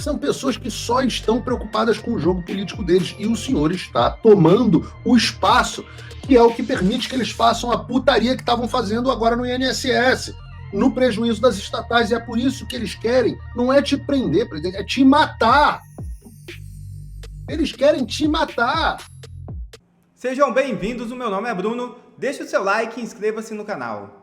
são pessoas que só estão preocupadas com o jogo político deles. E o senhor está tomando o espaço que é o que permite que eles façam a putaria que estavam fazendo agora no INSS, no prejuízo das estatais. E é por isso que eles querem, não é te prender, presidente, é te matar. Eles querem te matar. Sejam bem-vindos, o meu nome é Bruno. Deixe o seu like e inscreva-se no canal.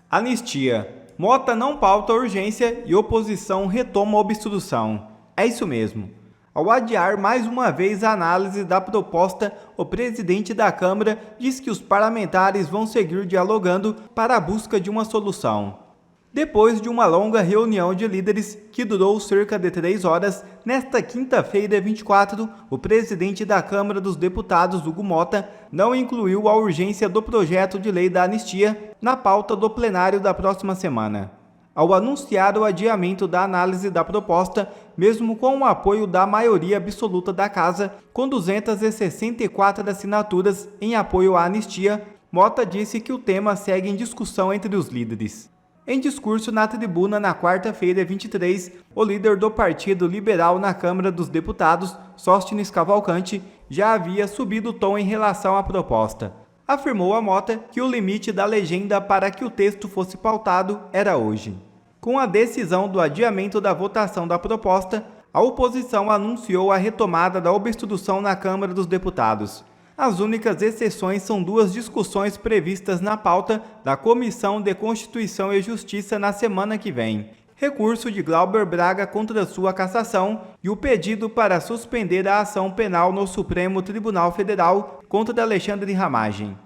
Anistia. Mota não pauta urgência e oposição retoma a obstrução. É isso mesmo. Ao adiar mais uma vez a análise da proposta, o presidente da Câmara diz que os parlamentares vão seguir dialogando para a busca de uma solução. Depois de uma longa reunião de líderes, que durou cerca de 3 horas, nesta quinta-feira, 24, o presidente da Câmara dos Deputados, Hugo Mota, não incluiu a urgência do projeto de lei da anistia na pauta do plenário da próxima semana. Ao anunciar o adiamento da análise da proposta, mesmo com o apoio da maioria absoluta da Casa, com 264 assinaturas em apoio à anistia, Mota disse que o tema segue em discussão entre os líderes. Em discurso na tribuna na quarta-feira, 23, o líder do Partido Liberal na Câmara dos Deputados, Sóstenes Cavalcante, já havia subido o tom em relação à proposta. Afirmou a Mota que o limite da legenda para que o texto fosse pautado era hoje. Com a decisão do adiamento da votação da proposta, a oposição anunciou a retomada da obstrução na Câmara dos Deputados. As únicas exceções são 2 discussões previstas na pauta da Comissão de Constituição e Justiça na semana que vem. Recurso de Glauber Braga contra sua cassação e o pedido para suspender a ação penal no Supremo Tribunal Federal contra Alexandre Ramagem.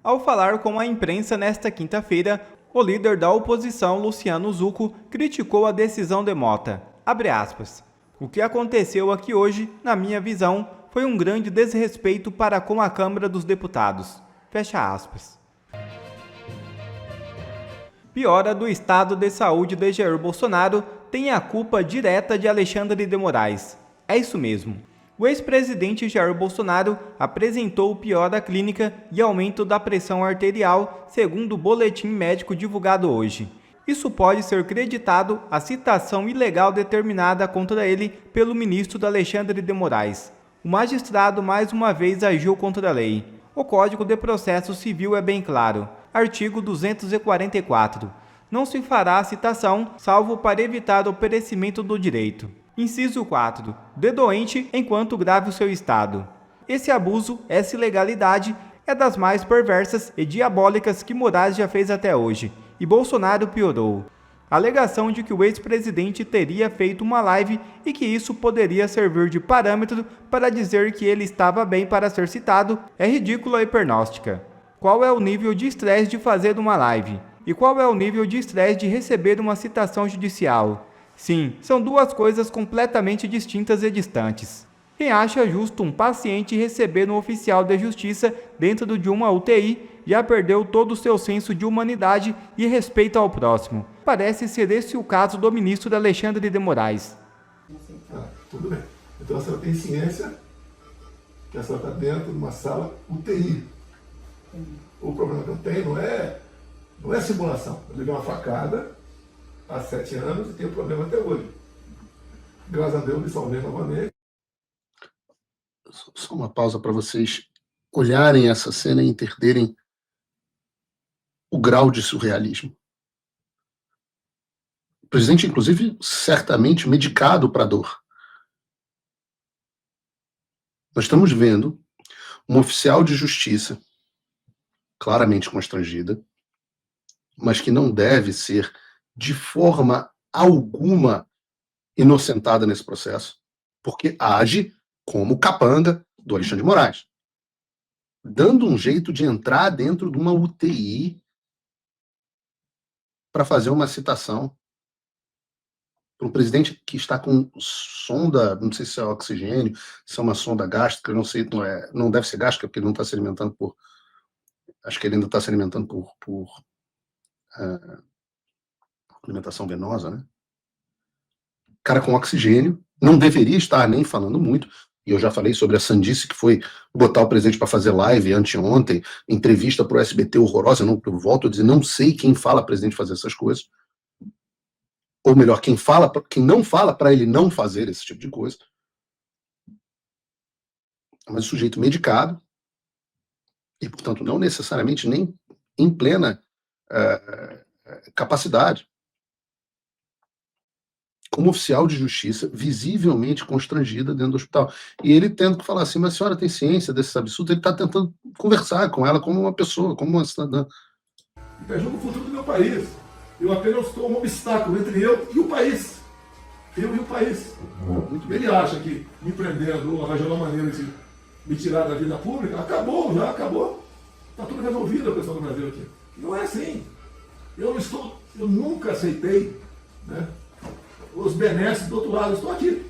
Ao falar com a imprensa nesta quinta-feira, o líder da oposição, Luciano Zucco, criticou a decisão de Mota. Abre aspas. O que aconteceu aqui hoje, na minha visão, foi um grande desrespeito para com a Câmara dos Deputados. Fecha aspas. Piora do estado de saúde de Jair Bolsonaro tem a culpa direta de Alexandre de Moraes. É isso mesmo. O ex-presidente Jair Bolsonaro apresentou piora clínica e aumento da pressão arterial, segundo o boletim médico divulgado hoje. Isso pode ser creditado à citação ilegal determinada contra ele pelo ministro Alexandre de Moraes. O magistrado mais uma vez agiu contra a lei. O Código de Processo Civil é bem claro. Artigo 244. Não se fará a citação, salvo para evitar o perecimento do direito. Inciso 4. De doente enquanto grave o seu estado. Esse abuso, essa ilegalidade, é das mais perversas e diabólicas que Moraes já fez até hoje. E Bolsonaro piorou. A alegação de que o ex-presidente teria feito uma live e que isso poderia servir de parâmetro para dizer que ele estava bem para ser citado é ridícula e pernóstica. Qual é o nível de estresse de fazer uma live? E qual é o nível de estresse de receber uma citação judicial? Sim, são 2 coisas completamente distintas e distantes. Quem acha justo um paciente receber um oficial de justiça dentro de uma UTI já perdeu todo o seu senso de humanidade e respeito ao próximo. Parece ser esse o caso do ministro Alexandre de Moraes. Tudo bem. Então a senhora tem ciência que a senhora está dentro de uma sala UTI. O problema que eu tenho não é simulação. Eu levei uma facada há 7 anos e tenho problema até hoje. Graças a Deus me salvei novamente. Só uma pausa para vocês olharem essa cena e entenderem o grau de surrealismo. O presidente, inclusive, certamente medicado para a dor. Nós estamos vendo um oficial de justiça claramente constrangida, mas que não deve ser, de forma alguma, inocentada nesse processo, porque age como capanga do Alexandre de Moraes, dando um jeito de entrar dentro de uma UTI para fazer uma citação para um presidente que está com sonda, não sei se é oxigênio, se é uma sonda gástrica, não sei, não deve ser gástrica, porque ele não está se alimentando por, acho que ele ainda está se alimentando por alimentação venosa, né? Cara com oxigênio, não deveria estar nem falando muito, e eu já falei sobre a sandice que foi botar o presidente para fazer live anteontem, entrevista para o SBT horrorosa, eu volto a dizer, não sei quem fala presidente fazer essas coisas, ou melhor, quem não fala para ele não fazer esse tipo de coisa, mas o sujeito medicado, e portanto não necessariamente nem em plena capacidade, como oficial de justiça, visivelmente constrangida dentro do hospital. E ele tendo que falar assim, mas a senhora tem ciência desses absurdos? Ele está tentando conversar com ela como uma pessoa, como uma cidadã. E prejudica o futuro do meu país. Eu apenas estou um obstáculo entre eu e o país. Eu e o país. Ele acha que me prendendo ou arranjando uma maneira de me tirar da vida pública, acabou, já acabou. Está tudo resolvido a questão do Brasil aqui. Não é assim. Eu nunca aceitei, né, os benesses do outro lado. Eu estou aqui.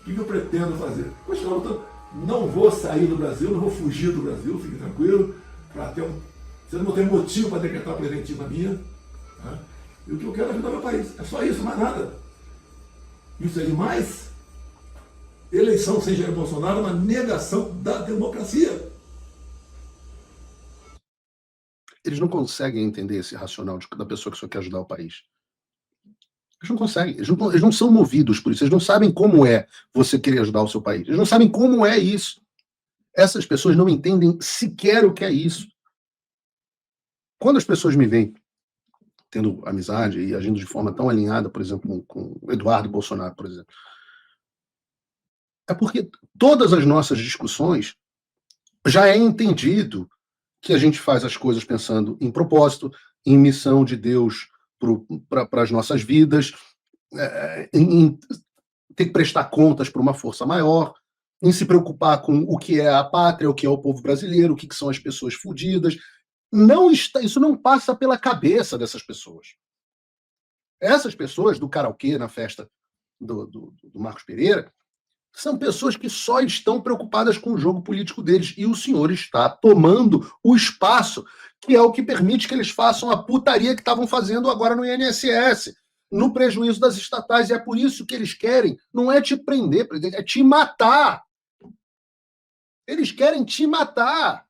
O que eu pretendo fazer? Continuar lutando. Não vou sair do Brasil, não vou fugir do Brasil, fique tranquilo. Você não tem motivo para decretar a preventiva minha. Tá? E o que eu quero é ajudar meu país. É só isso, mais nada. Isso é demais. Eleição sem Jair Bolsonaro é uma negação da democracia. Eles não conseguem entender esse racional da pessoa que só quer ajudar o país. Eles não conseguem, eles não são movidos por isso, eles não sabem como é você querer ajudar o seu país, eles não sabem como é isso. Essas pessoas não entendem sequer o que é isso. Quando as pessoas me veem tendo amizade e agindo de forma tão alinhada, por exemplo, com Eduardo Bolsonaro, por exemplo, é porque todas as nossas discussões já é entendido que a gente faz as coisas pensando em propósito, em missão de Deus para as nossas vidas, em ter que prestar contas para uma força maior, em se preocupar com o que é a pátria, o que é o povo brasileiro, o que são as pessoas fodidas. Isso não passa pela cabeça dessas pessoas. Essas pessoas do karaokê na festa do Marcos Pereira são pessoas que só estão preocupadas com o jogo político deles. E o senhor está tomando o espaço que é o que permite que eles façam a putaria que estavam fazendo agora no INSS, no prejuízo das estatais. E é por isso que eles querem, não é te prender, presidente, é te matar. Eles querem te matar.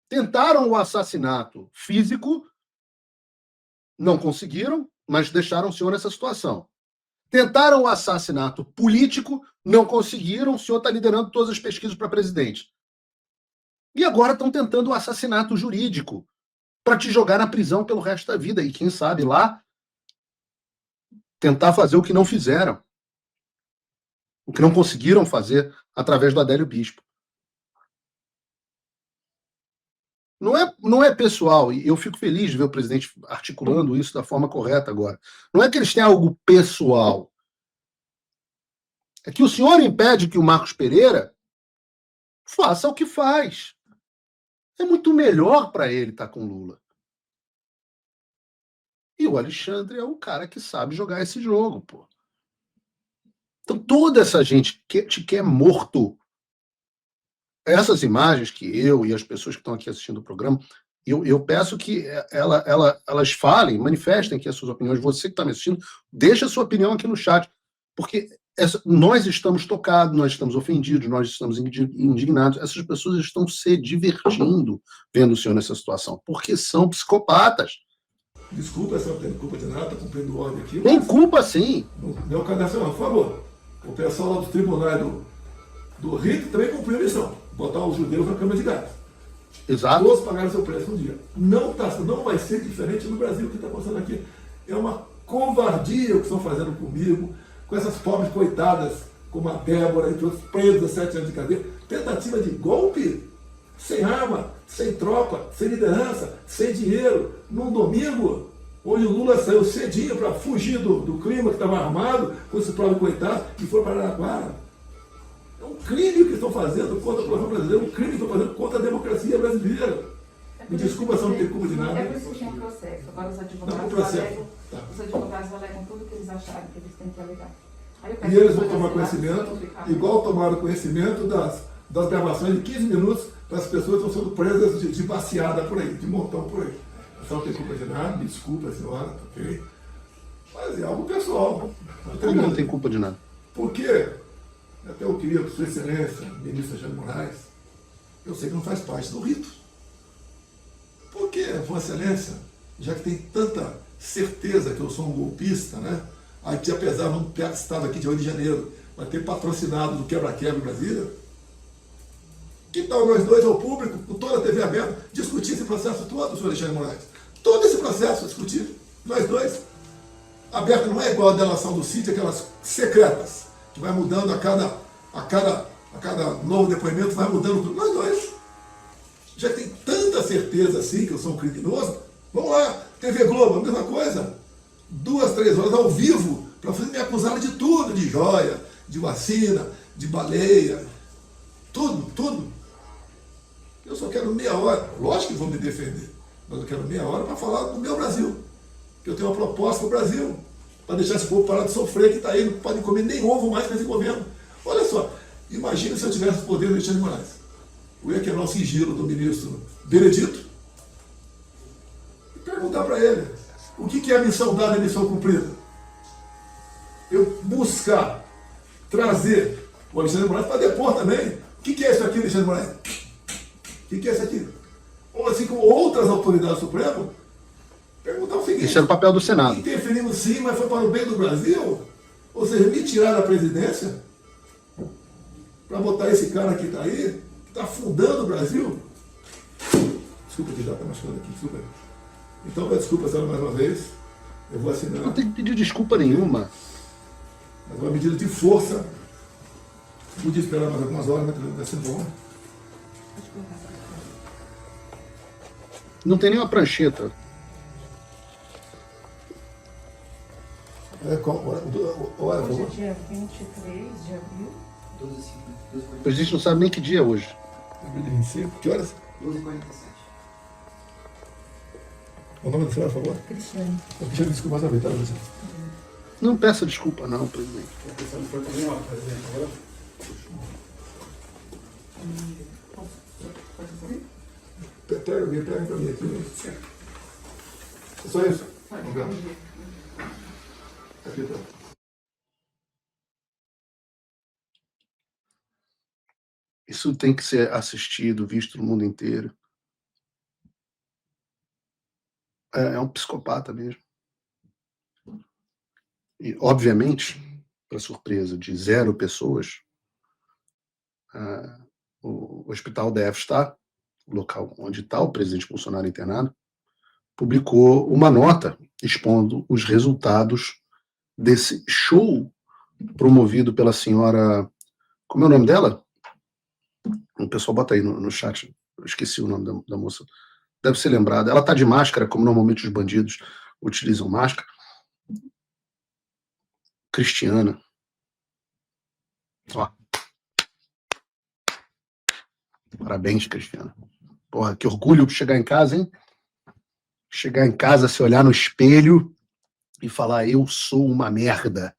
Tentaram o assassinato físico, não conseguiram, mas deixaram o senhor nessa situação. Tentaram o assassinato político, não conseguiram, o senhor está liderando todas as pesquisas para presidente. E agora estão tentando o assassinato jurídico, para te jogar na prisão pelo resto da vida. E quem sabe lá, tentar fazer o que não fizeram. O que não conseguiram fazer através do Adélio Bispo. Não é pessoal, e eu fico feliz de ver o presidente articulando isso da forma correta agora. Não é que eles têm algo pessoal. É que o senhor impede que o Marcos Pereira faça o que faz. É muito melhor para ele estar com Lula. E o Alexandre é o cara que sabe jogar esse jogo, pô. Então toda essa gente te quer morto. Essas imagens que eu e as pessoas que estão aqui assistindo o programa, eu peço que elas falem, manifestem aqui as suas opiniões. Você que está me assistindo, deixa a sua opinião aqui no chat, porque nós estamos tocados, nós estamos ofendidos, nós estamos indignados. Essas pessoas estão se divertindo vendo o senhor nessa situação, porque são psicopatas. Desculpa se eu não tenho culpa de nada, estou cumprindo ordem aqui. Tem culpa, sim. Meu cadastro, por favor. O pessoal lá dos tribunais do Rio também cumpriu a missão. Botar os judeus na cama de gás. Exato. Todos pagaram seu preço um dia. Não vai ser diferente no Brasil. O que está passando aqui é uma covardia o que estão fazendo comigo, com essas pobres coitadas, como a Débora e outros presos a 7 anos de cadeia. Tentativa de golpe, sem arma, sem tropa, sem liderança, sem dinheiro, num domingo, onde o Lula saiu cedinho para fugir do clima que estava armado, com esse pobre coitado, e foi para Araraquara. É um crime que estão fazendo contra a população brasileira, um crime que estão fazendo contra a democracia brasileira. Me desculpa se eu não tenho culpa de nada. É por isso que tinha um processo. Agora os advogados alegam tudo que eles acharem que eles têm que alegar. E eles vão tomar conhecimento, igual tomaram conhecimento das gravações de 15 minutos das pessoas que estão sendo presas de passeada por aí, de montão por aí. Eu só não tenho culpa de nada, me desculpa, senhora, ok? Mas é algo pessoal. Como não tem culpa de nada? Porque, até eu queria, Sua Excelência, ministro Alexandre Moraes, eu sei que não faz parte do rito. Porque, Vossa Excelência, já que tem tanta certeza que eu sou um golpista, né? Aqui, apesar de não ter estado aqui de Rio de Janeiro, mas ter patrocinado do quebra-quebra em Brasília, que tal nós dois ao público, com toda a TV aberta, discutir esse processo todo, senhor Alexandre Moraes? Todo esse processo discutir, nós dois. Aberto não é igual a delação do sítio, aquelas secretas, que vai mudando a cada novo depoimento, vai mudando tudo. Nós dois. Já tem tanta certeza assim que eu sou um criminoso, vamos lá, TV Globo, a mesma coisa. 2, 3 horas ao vivo, para me acusar de tudo, de joia, de vacina, de baleia, tudo. Eu só quero meia hora, lógico que vou me defender, mas eu quero meia hora para falar do meu Brasil. Que eu tenho uma proposta para o Brasil, para deixar esse povo parar de sofrer, que está aí, não pode comer nem ovo mais com esse governo. Olha só, imagina se eu tivesse o poder do Alexandre de Moraes. Eu ia quebrar o sigilo do ministro Benedito e perguntar para ele o que é a missão dada e a missão cumprida. Eu buscar trazer o Alexandre de Moraes para depor também. O que é isso aqui, Alexandre de Moraes? O que é isso aqui? Ou assim como outras autoridades supremas, perguntar o seguinte: Isso é o papel do Senado. Interferimos sim, mas foi para o bem do Brasil? Ou seja, me tiraram da presidência para botar esse cara que está aí, que está afundando o Brasil? Desculpa que já está machucando aqui, desculpa. Então, peço desculpa, senhora, mais uma vez. Eu vou assinar. Não tem que pedir desculpa nenhuma. Mas uma medida de força. Podia esperar mais algumas horas, mas está sendo bom. Não tem nenhuma prancheta. Olha, Hoje é dia 23 de abril. A gente não sabe nem que dia é hoje. 25, que horas? 12h47. O nome do senhor, por favor? Cristiane. Eu pedi desculpa mais uma vez, tá, você? Não peça desculpa não, presidente. Pega pra mim aqui. É só isso? Obrigado. Aqui tá. Isso tem que ser assistido, visto no mundo inteiro. É um psicopata mesmo. E, obviamente, para surpresa de 0 pessoas, o hospital deve estar, o local onde está o presidente Bolsonaro internado, publicou uma nota expondo os resultados desse show promovido pela senhora... Como é o nome dela? O pessoal bota aí no chat. Eu esqueci o nome da moça. Deve ser lembrada. Ela está de máscara, como normalmente os bandidos utilizam máscara. Cristiana. Ó. Parabéns, Cristiana. Porra, que orgulho chegar em casa, hein? Chegar em casa, se olhar no espelho e falar, eu sou uma merda.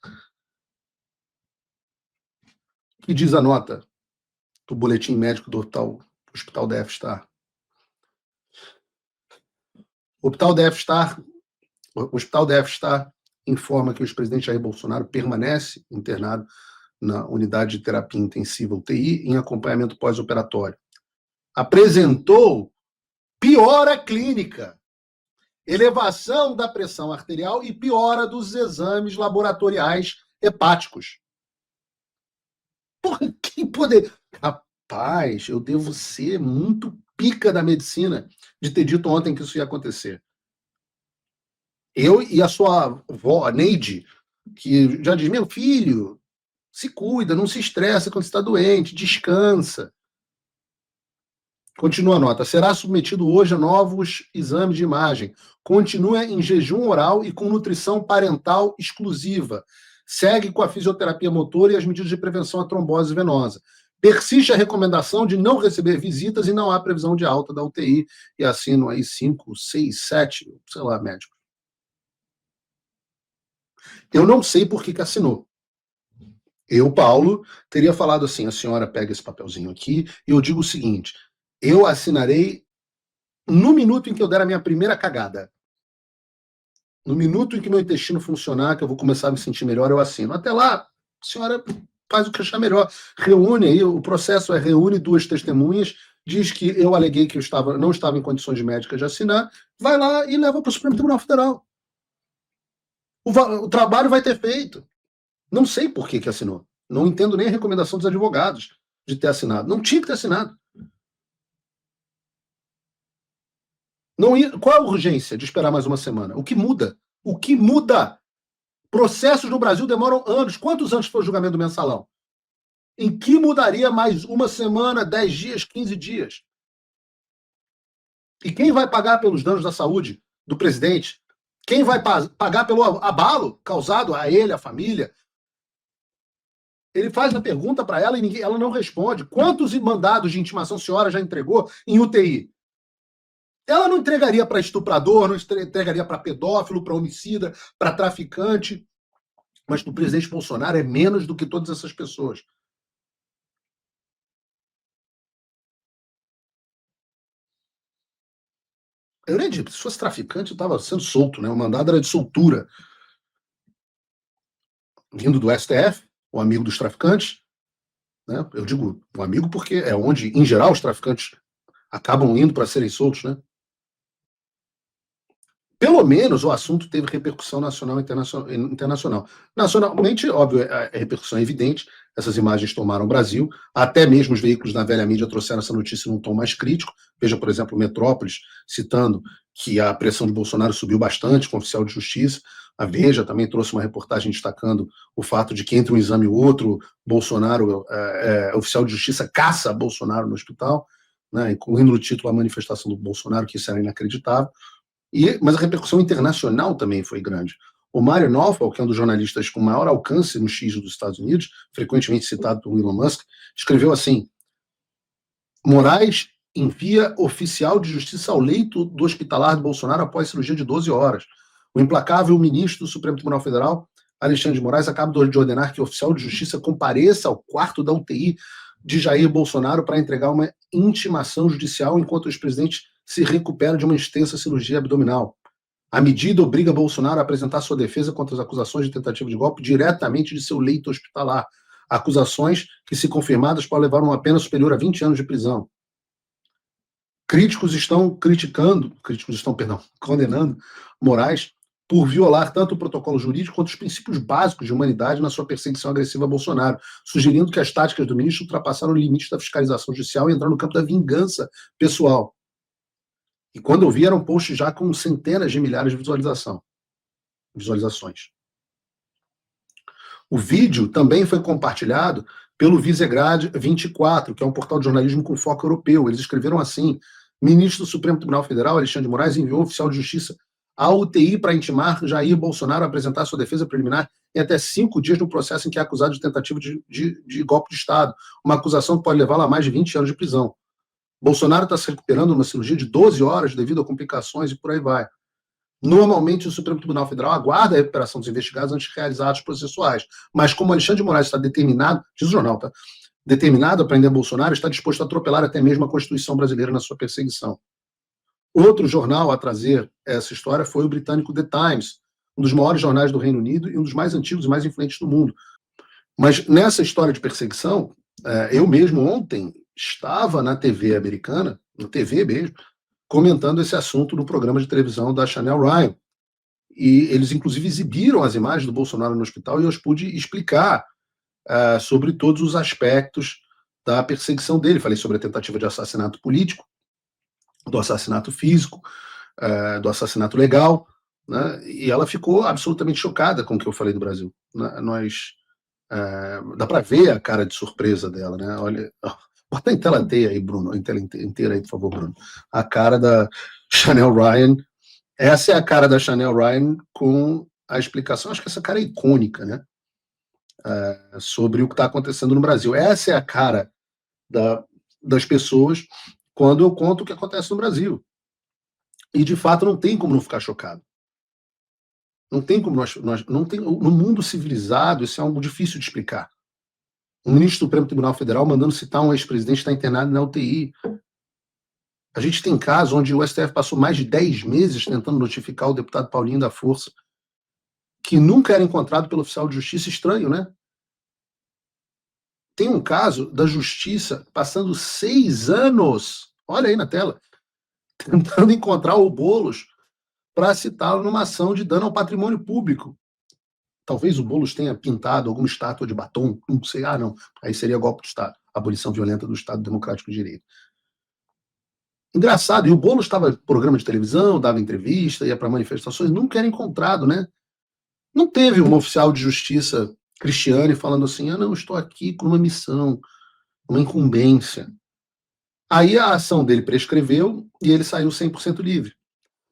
O que diz a nota do boletim médico do Hospital da F-Star? O Hospital da F-Star informa que o ex-presidente Jair Bolsonaro permanece internado na unidade de terapia intensiva UTI em acompanhamento pós-operatório. Apresentou piora clínica, elevação da pressão arterial e piora dos exames laboratoriais hepáticos. Porra, que poder... Rapaz, eu devo ser muito pica da medicina de ter dito ontem que isso ia acontecer. Eu e a sua avó, a Neide, que já diz, meu filho, se cuida, não se estressa quando está doente, descansa. Continua a nota. Será submetido hoje a novos exames de imagem. Continua em jejum oral e com nutrição parental exclusiva. Segue com a fisioterapia motora e as medidas de prevenção à trombose venosa. Persiste a recomendação de não receber visitas e não há previsão de alta da UTI. E assinam aí 5, 6, 7, sei lá, médicos. Eu não sei por que assinou. Eu, Paulo, teria falado assim, a senhora pega esse papelzinho aqui e eu digo o seguinte, eu assinarei no minuto em que eu der a minha primeira cagada. No minuto em que meu intestino funcionar, que eu vou começar a me sentir melhor, eu assino. Até lá, a senhora faz o que achar melhor. Reúne aí, o processo reúne 2 testemunhas, diz que eu aleguei que eu não estava em condições médicas de assinar, vai lá e leva para o Supremo Tribunal Federal. O trabalho vai ter feito. Não sei por que assinou. Não entendo nem a recomendação dos advogados de ter assinado. Não tinha que ter assinado. Qual a urgência de esperar mais uma semana? O que muda? O que muda? Processos no Brasil demoram anos. Quantos anos foi o julgamento do mensalão? Em que mudaria mais uma semana, 10 dias, 15 dias? E quem vai pagar pelos danos da saúde do presidente? Quem vai pagar pelo abalo causado a ele, à família? Ele faz a pergunta para ela e ela não responde. Quantos mandados de intimação a senhora já entregou em UTI? Ela não entregaria para estuprador, não entregaria para pedófilo, para homicida, para traficante. Mas para o presidente Bolsonaro é menos do que todas essas pessoas. Eu nem digo, se fosse traficante, eu estava sendo solto, né? O mandado era de soltura. Vindo do STF, o amigo dos traficantes, né? Eu digo um amigo porque é onde, em geral, os traficantes acabam indo para serem soltos, né? Pelo menos o assunto teve repercussão nacional e internacional. Nacionalmente, óbvio, a repercussão é evidente, essas imagens tomaram o Brasil, até mesmo os veículos da velha mídia trouxeram essa notícia num tom mais crítico. Veja, por exemplo, o Metrópolis citando que a pressão de Bolsonaro subiu bastante com o oficial de justiça. A Veja também trouxe uma reportagem destacando o fato de que entre um exame e outro, Bolsonaro, oficial de justiça caça Bolsonaro no hospital, né, incluindo no título a manifestação do Bolsonaro, que isso era inacreditável. Mas a repercussão internacional também foi grande. O Mário Naufal, que é um dos jornalistas com maior alcance no X dos Estados Unidos, frequentemente citado por Elon Musk, escreveu assim: Moraes envia oficial de justiça ao leito do hospitalar de Bolsonaro após cirurgia de 12 horas. O implacável ministro do Supremo Tribunal Federal, Alexandre de Moraes, acaba de ordenar que o oficial de justiça compareça ao quarto da UTI de Jair Bolsonaro para entregar uma intimação judicial enquanto o ex-presidente se recupera de uma extensa cirurgia abdominal. A medida obriga Bolsonaro a apresentar sua defesa contra as acusações de tentativa de golpe diretamente de seu leito hospitalar. Acusações que, se confirmadas, podem levar uma pena superior a 20 anos de prisão. Críticos estão condenando Moraes por violar tanto o protocolo jurídico quanto os princípios básicos de humanidade na sua perseguição agressiva a Bolsonaro, sugerindo que as táticas do ministro ultrapassaram o limite da fiscalização judicial e entraram no campo da vingança pessoal. E quando eu vi, era um post já com centenas de milhares de visualizações. O vídeo também foi compartilhado pelo Visegrad 24, que é um portal de jornalismo com foco europeu. Eles escreveram assim: ministro do Supremo Tribunal Federal, Alexandre de Moraes, enviou oficial de justiça à UTI para intimar Jair Bolsonaro a apresentar sua defesa preliminar em até 5 dias no processo em que é acusado de tentativa de golpe de Estado, uma acusação que pode levá-lo a mais de 20 anos de prisão. Bolsonaro está se recuperando de uma cirurgia de 12 horas devido a complicações e por aí vai. Normalmente, o Supremo Tribunal Federal aguarda a recuperação dos investigados antes de realizar atos processuais. Mas como Alexandre de Moraes está determinado, diz o jornal, tá? Determinado a prender Bolsonaro, está disposto a atropelar até mesmo a Constituição brasileira na sua perseguição. Outro jornal a trazer essa história foi o britânico The Times, um dos maiores jornais do Reino Unido e um dos mais antigos e mais influentes do mundo. Mas nessa história de perseguição, eu mesmo ontem estava na TV americana, na TV mesmo, comentando esse assunto no programa de televisão da Chanel Ryan. E eles, inclusive, exibiram as imagens do Bolsonaro no hospital e eu pude explicar sobre todos os aspectos da perseguição dele. Falei sobre a tentativa de assassinato político, do assassinato físico, do assassinato legal, né? E ela ficou absolutamente chocada com o que eu falei do Brasil. Dá para ver a cara de surpresa dela, né? Olha, bota em tela inteira aí, Bruno, em tela inteira aí, por favor, Bruno. A cara da Chanel Ryan. Essa é a cara da Chanel Ryan com a explicação, acho que essa cara é icônica, né? Sobre o que está acontecendo no Brasil. Essa é a cara das pessoas quando eu conto o que acontece no Brasil. E, de fato, não tem como não ficar chocado. Não tem como não tem, no mundo civilizado, isso é algo difícil de explicar. O ministro do Supremo Tribunal Federal mandando citar um ex-presidente que está internado na UTI. A gente tem casos onde o STF passou mais de 10 meses tentando notificar o deputado Paulinho da Força, que nunca era encontrado pelo oficial de justiça. Estranho, né? Tem um caso da justiça passando 6 anos, olha aí na tela, tentando encontrar o Boulos para citá-lo numa ação de dano ao patrimônio público. Talvez o Boulos tenha pintado alguma estátua de batom, não sei, não, aí seria golpe do Estado, abolição violenta do Estado Democrático de Direito. Engraçado, e o Boulos estava em programa de televisão, dava entrevista, ia para manifestações, nunca era encontrado, né? Não teve um oficial de justiça Cristiane falando assim, não, estou aqui com uma missão, uma incumbência. Aí a ação dele prescreveu e ele saiu 100% livre.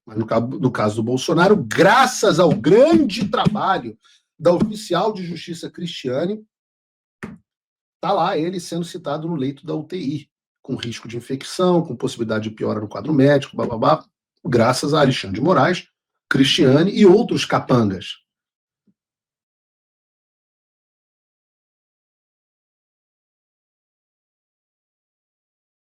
Mas no caso do Bolsonaro, graças ao grande trabalho da oficial de justiça Cristiane, está lá ele sendo citado no leito da UTI, com risco de infecção, com possibilidade de piora no quadro médico, blá, blá, blá, graças a Alexandre de Moraes, Cristiane e outros capangas.